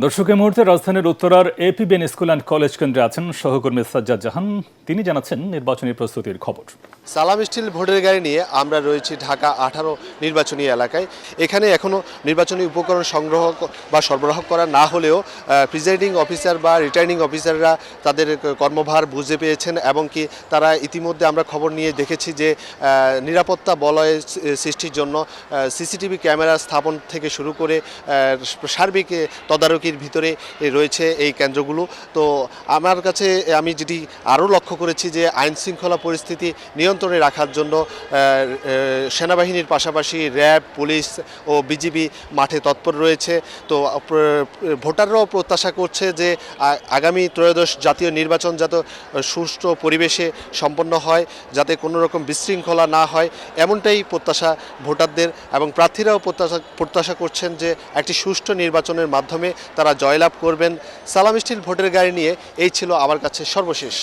দর্শক এই মুহূর্তে রাজধানীর উত্তরার এপিবিএন স্কুল অ্যান্ড কলেজ কেন্দ্রে আছেন সহকর্মী সাজ্জাদ জাহান। তিনি জানাচ্ছেন নির্বাচনী প্রস্তুতির খবর। সালাম স্টিল ভোটের গাড়ি নিয়ে আমরা রয়েছি ঢাকা 18 নির্বাচনী এলাকায়। এখানে এখনও নির্বাচনী উপকরণ সংগ্রহ বা সরবরাহ করা না হলেও প্রিজাইডিং অফিসার বা রিটার্নিং অফিসাররা তাদের কর্মভার বুঝে পেয়েছেন এবং কি তারা ইতিমধ্যে আমরা খবর নিয়ে দেখেছি যে নিরাপত্তা বলয়ের সৃষ্টির জন্য সিসিটিভি ক্যামেরা স্থাপন থেকে শুরু করে সার্বিক তদারকির ভিতরে রয়েছে এই কেন্দ্রগুলো। তো আমার কাছে আমি যেটি আরও লক্ষ্য করেছি যে আইন শৃঙ্খলা পরিস্থিতি নিয়ন্ত্রণে রাখার জন্য সেনাবাহিনীর পাশাপাশি র্যাব, পুলিশ ও বিজিবি মাঠে তৎপর রয়েছে। তো ভোটাররাও প্রত্যাশা করছে যে আগামী ত্রয়োদশ জাতীয় নির্বাচন যাতে সুষ্ঠু পরিবেশে সম্পন্ন হয়, যাতে কোনো রকম বিশৃঙ্খলা না হয়, এমনটাই প্রত্যাশা ভোটারদের এবং প্রার্থীরাও প্রত্যাশা করছেন যে একটি সুষ্ঠু নির্বাচনের মাধ্যমে তারা জয়লাভ করবেন। সালাম স্টিল ভোটের গাড়ি নিয়ে এই ছিল আমার কাছে সর্বশেষ।